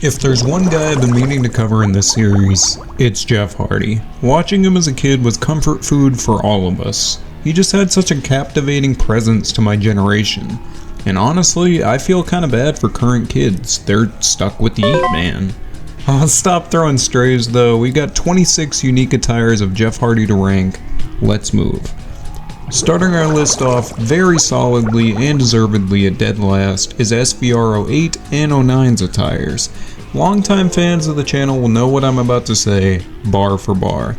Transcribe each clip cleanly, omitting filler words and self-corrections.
If there's one guy I've been meaning to cover in this series, it's Jeff Hardy. Watching him as a kid was comfort food for all of us. He just had such a captivating presence to my generation. And honestly, I feel kinda bad for current kids. They're stuck with the Yeet Man. I'll stop throwing strays though. We got 26 unique attires of Jeff Hardy to rank. Let's move. Starting our list off very solidly and deservedly at dead last is SVR 08 and 09's attires. Longtime fans of the channel will know what I'm about to say, bar for bar.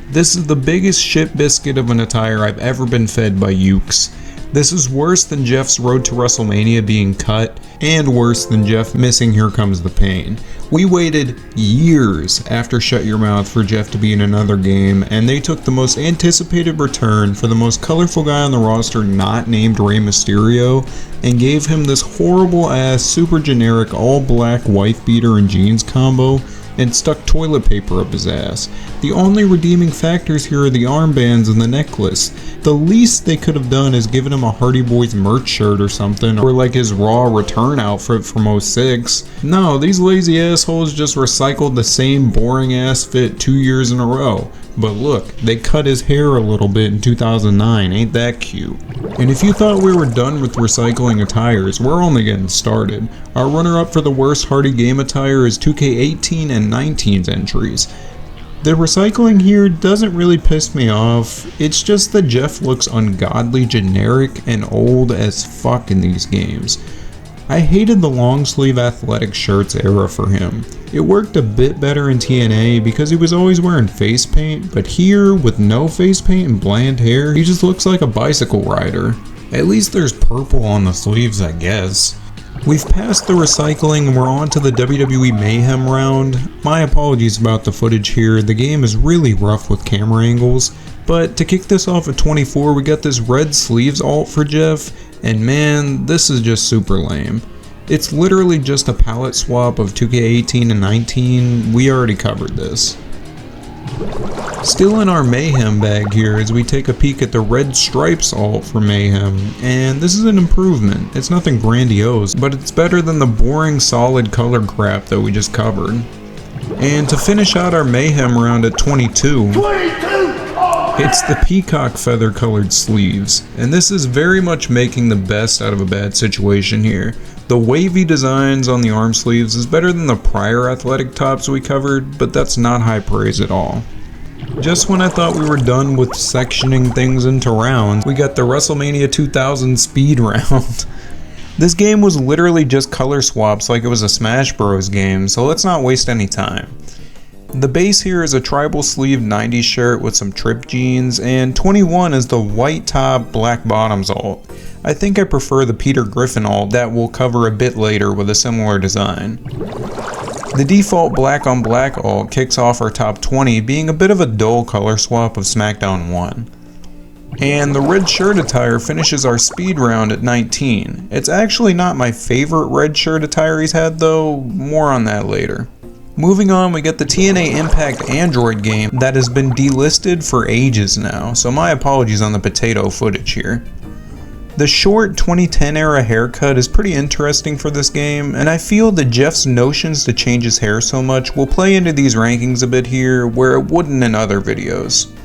This is the biggest shit biscuit of an attire I've ever been fed by Ukes. This is worse than Jeff's road to Wrestlemania being cut, and worse than Jeff missing Here Comes the Pain. We waited years after Shut Your Mouth for Jeff to be in another game, and they took the most anticipated return for the most colorful guy on the roster not named Rey Mysterio, and gave him this horrible ass super generic all black wife beater and jeans combo, and stuck toilet paper up his ass. The only redeeming factors here are the armbands and the necklace. The least they could have done is given him a Hardy Boys merch shirt or something, or like his Raw return outfit from 06. No, these lazy assholes just recycled the same boring ass fit 2 years in a row. But look, they cut his hair a little bit in 2009, ain't that cute? And if you thought we were done with recycling attires, we're only getting started. Our runner-up for the worst Hardy game attire is 2K18 and 19's entries. The recycling here doesn't really piss me off, it's just that Jeff looks ungodly generic and old as fuck in these games. I hated the long sleeve athletic shirts era for him. It worked a bit better in TNA because he was always wearing face paint, but here, with no face paint and bland hair, he just looks like a bicycle rider. At least there's purple on the sleeves, I guess. We've passed the recycling and we're on to the WWE Mayhem round. My apologies about the footage here, the game is really rough with camera angles, but to kick this off at 24 we got this red sleeves alt for Jeff, and man, this is just super lame. It's literally just a palette swap of 2K18 and 19, we already covered this. Still in our Mayhem bag here as we take a peek at the red stripes alt for Mayhem, and this is an improvement. It's nothing grandiose, but it's better than the boring solid color crap that we just covered. And to finish out our Mayhem round at 22, it's the peacock feather colored sleeves, and this is very much making the best out of a bad situation here. The wavy designs on the arm sleeves is better than the prior athletic tops we covered, but that's not high praise at all. Just when I thought we were done with sectioning things into rounds, we got the WrestleMania 2000 speed round. This game was literally just color swaps like it was a Smash Bros game, so let's not waste any time. The base here is a tribal sleeve 90s shirt with some trip jeans, and 21 is the white top, black bottoms alt. I think I prefer the Peter Griffin alt that we'll cover a bit later with a similar design. The default black on black alt kicks off our top 20, being a bit of a dull color swap of Smackdown 1. And the red shirt attire finishes our speed round at 19. It's actually not my favorite red shirt attire he's had though, more on that later. Moving on, we get the TNA Impact Android game that has been delisted for ages now, so my apologies on the potato footage here. The short 2010 era haircut is pretty interesting for this game, and I feel that Jeff's notions to change his hair so much will play into these rankings a bit here, where it wouldn't in other videos.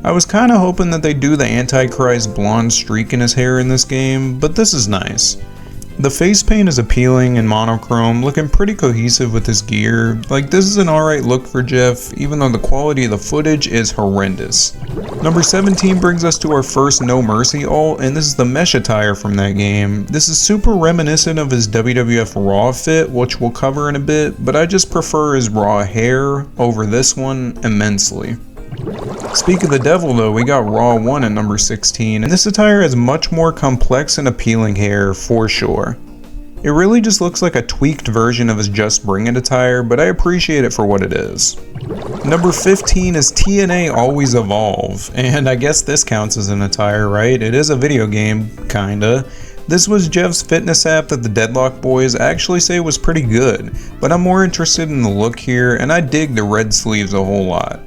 I was kinda hoping that they'd do the Antichrist blonde streak in his hair in this game, but this is nice. The face paint is appealing and monochrome, looking pretty cohesive with his gear. Like, this is an alright look for Jeff, even though the quality of the footage is horrendous. Number 17 brings us to our first No Mercy alt, and this is the mesh attire from that game. This is super reminiscent of his WWF Raw fit, which we'll cover in a bit, but I just prefer his Raw hair over this one immensely. Speak of the devil though, we got Raw 1 at number 16, and this attire has much more complex and appealing hair for sure. It really just looks like a tweaked version of his Just Bring It attire, but I appreciate it for what it is. Number 15 is TNA Always Evolve, and I guess this counts as an attire, right? It is a video game, kinda. This was Jeff's fitness app that the Deadlock Boys actually say was pretty good, but I'm more interested in the look here, and I dig the red sleeves a whole lot.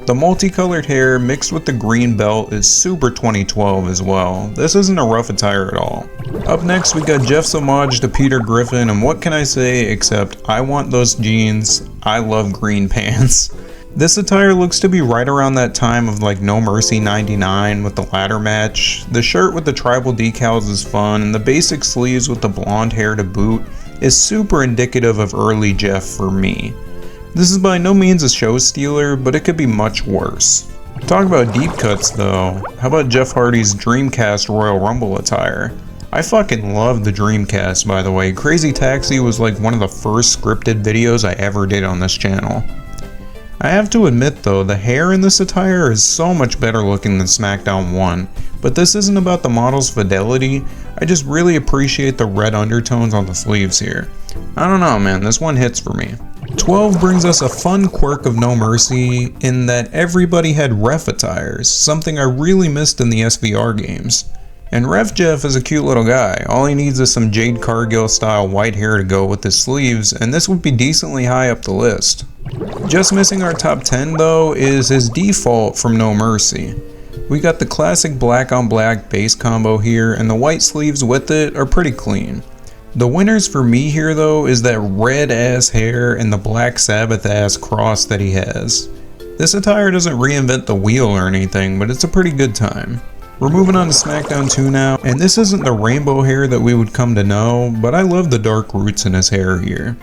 The multicolored hair mixed with the green belt is super 2012 as well. This isn't a rough attire at all. Up next we got Jeff's homage to Peter Griffin, and what can I say except I want those jeans, I love green pants. This attire looks to be right around that time of like No Mercy 99 with the ladder match. The shirt with the tribal decals is fun, and the basic sleeves with the blonde hair to boot is super indicative of early Jeff for me. This is by no means a show stealer, but it could be much worse. Talk about deep cuts though, how about Jeff Hardy's Dreamcast Royal Rumble attire? I fucking love the Dreamcast, by the way. Crazy Taxi was like one of the first scripted videos I ever did on this channel. I have to admit though, the hair in this attire is so much better looking than Smackdown 1, but this isn't about the model's fidelity, I just really appreciate the red undertones on the sleeves here. I don't know man, this one hits for me. 12 brings us a fun quirk of No Mercy in that everybody had ref attires, something I really missed in the SVR games. And Ref Jeff is a cute little guy, all he needs is some Jade Cargill style white hair to go with his sleeves, and this would be decently high up the list. Just missing our top 10 though is his default from No Mercy. We got the classic black on black base combo here, and the white sleeves with it are pretty clean. The winners for me here though is that red ass hair and the Black Sabbath ass cross that he has. This attire doesn't reinvent the wheel or anything, but it's a pretty good time. We're moving on to Smackdown 2 now, and this isn't the rainbow hair that we would come to know, but I love the dark roots in his hair here.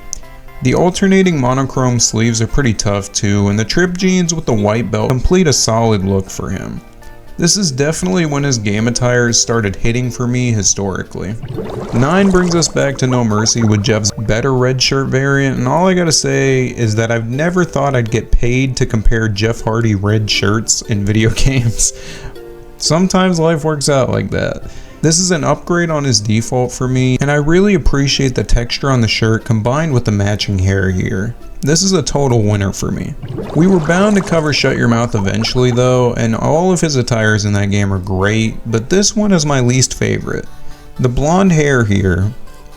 The alternating monochrome sleeves are pretty tough too, and the trip jeans with the white belt complete a solid look for him. This is definitely when his game attires started hitting for me historically. 9 brings us back to No Mercy with Jeff's better red shirt variant, and all I gotta say is that I've never thought I'd get paid to compare Jeff Hardy red shirts in video games. Sometimes life works out like that. This is an upgrade on his default for me, and I really appreciate the texture on the shirt combined with the matching hair here. This is a total winner for me. We were bound to cover Shut Your Mouth eventually though, and all of his attires in that game are great, but this one is my least favorite. The blonde hair here,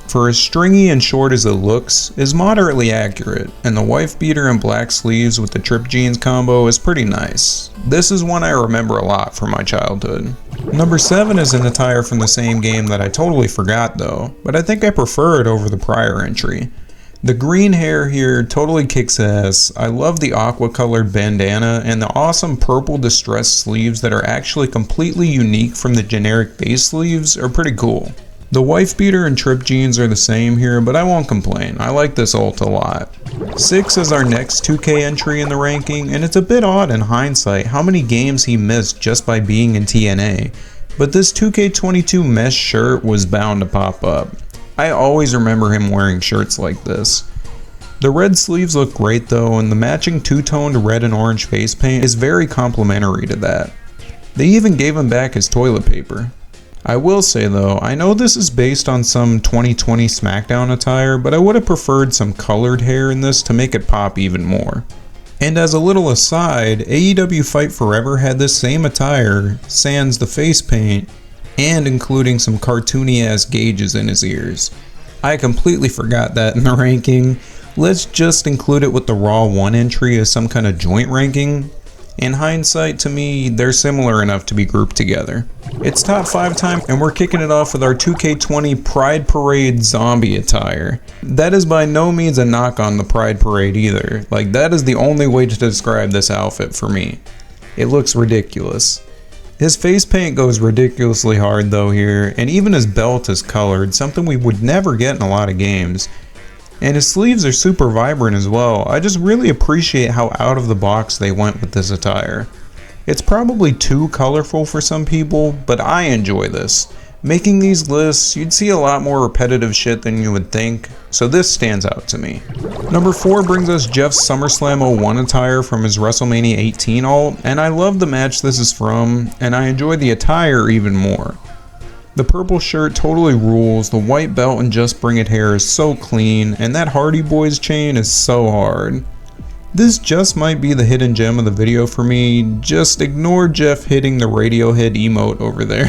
for as stringy and short as it looks, is moderately accurate, and the wife beater and black sleeves with the trip jeans combo is pretty nice. This is one I remember a lot from my childhood. Number 7 is an attire from the same game that I totally forgot though, but I think I prefer it over the prior entry. The green hair here totally kicks ass. I love the aqua colored bandana and the awesome purple distressed sleeves that are actually completely unique from the generic base sleeves are pretty cool. The wife beater and trip jeans are the same here, but I won't complain. I like this ult a lot. 6 is our next 2K entry in the ranking, and it's a bit odd in hindsight how many games he missed just by being in TNA, but this 2K22 mesh shirt was bound to pop up. I always remember him wearing shirts like this. The red sleeves look great though, and the matching two-toned red and orange face paint is very complimentary to that. They even gave him back his toilet paper. I will say though, I know this is based on some 2020 Smackdown attire, but I would have preferred some colored hair in this to make it pop even more. And as a little aside, AEW Fight Forever had this same attire, sans the face paint, and including some cartoony ass gauges in his ears. I completely forgot that in the ranking. Let's just include it with the Raw 1 entry as some kind of joint ranking. In hindsight, to me, they're similar enough to be grouped together. It's top 5 time, and we're kicking it off with our 2K20 Pride Parade zombie attire. That is by no means a knock on the Pride Parade either. Like, that is the only way to describe this outfit for me. It looks ridiculous. His face paint goes ridiculously hard though here, and even his belt is colored, something we would never get in a lot of games. And his sleeves are super vibrant as well. I just really appreciate how out of the box they went with this attire. It's probably too colorful for some people, but I enjoy this. Making these lists, you'd see a lot more repetitive shit than you would think, so this stands out to me. Number 4 brings us Jeff's SummerSlam 01 attire from his WrestleMania 18 ult, and I love the match this is from, and I enjoy the attire even more. The purple shirt totally rules, the white belt and Just Bring It hair is so clean, and that Hardy Boys chain is so hard. This just might be the hidden gem of the video for me, just ignore Jeff hitting the Radiohead emote over there.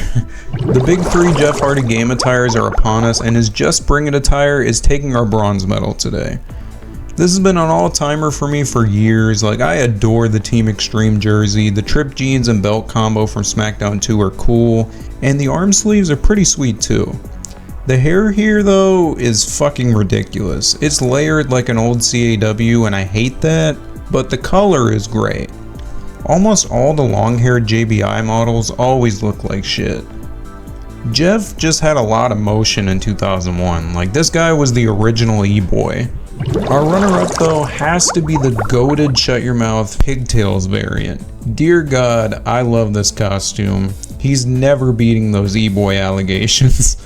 The big 3 Jeff Hardy game attires are upon us, and his Just Bring It attire is taking our bronze medal today. This has been an all-timer for me for years. Like, I adore the Team Extreme jersey. The trip jeans and belt combo from Smackdown 2 are cool, and the arm sleeves are pretty sweet too. The hair here though is fucking ridiculous. It's layered like an old CAW and I hate that, but the color is great. Almost all the long-haired JBI models always look like shit. Jeff just had a lot of motion in 2001, like this guy was the original E-boy. Our runner-up though has to be the goated shut your mouth pigtails variant. Dear God, I love this costume. He's never beating those E-boy allegations.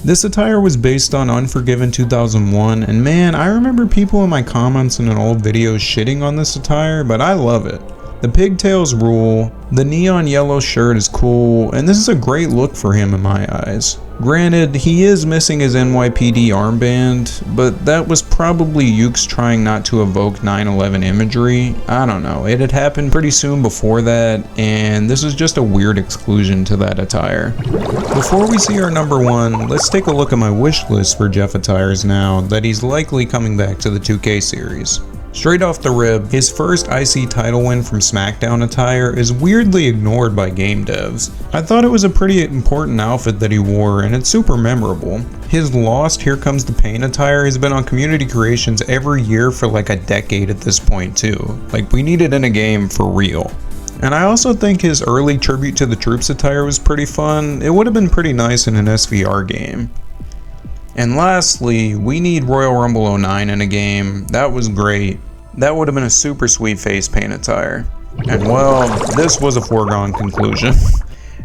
This attire was based on Unforgiven 2001, and man, I remember people in my comments in an old video shitting on this attire, but I love it. The pigtails rule, the neon yellow shirt is cool, and this is a great look for him in my eyes. Granted, he is missing his NYPD armband, but that was probably Ukes trying not to evoke 9/11 imagery. I don't know, it had happened pretty soon before that, and this is just a weird exclusion to that attire. Before we see our number one, let's take a look at my wish list for Jeff attires now that he's likely coming back to the 2K series. Straight off the rib, his first IC title win from Smackdown attire is weirdly ignored by game devs. I thought it was a pretty important outfit that he wore, and it's super memorable. His lost Here Comes the Pain attire has been on community creations every year for like a decade at this point too. Like, we need it in a game for real. And I also think his early Tribute to the Troops attire was pretty fun. It would have been pretty nice in an SVR game. And lastly, we need Royal Rumble 09 in a game. That was great. That would have been a super sweet face paint attire. And well, this was a foregone conclusion.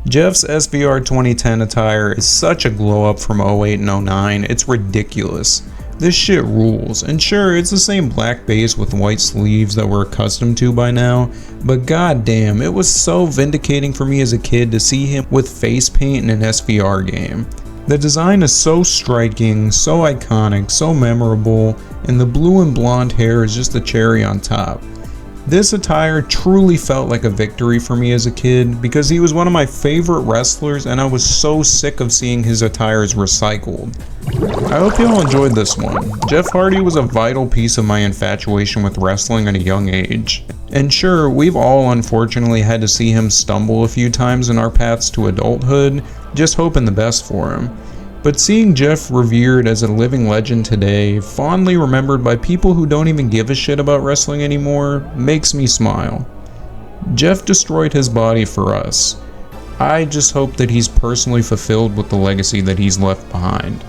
Jeff's SVR 2010 attire is such a glow up from 08 and 09, it's ridiculous. This shit rules, and sure, it's the same black base with white sleeves that we're accustomed to by now, but goddamn, it was so vindicating for me as a kid to see him with face paint in an SVR game. The design is so striking, so iconic, so memorable, and the blue and blonde hair is just the cherry on top. This attire truly felt like a victory for me as a kid because he was one of my favorite wrestlers and I was so sick of seeing his attires recycled. I hope y'all enjoyed this one. Jeff Hardy was a vital piece of my infatuation with wrestling at a young age. And sure, we've all unfortunately had to see him stumble a few times in our paths to adulthood, just hoping the best for him. But seeing Jeff revered as a living legend today, fondly remembered by people who don't even give a shit about wrestling anymore, makes me smile. Jeff destroyed his body for us. I just hope that he's personally fulfilled with the legacy that he's left behind.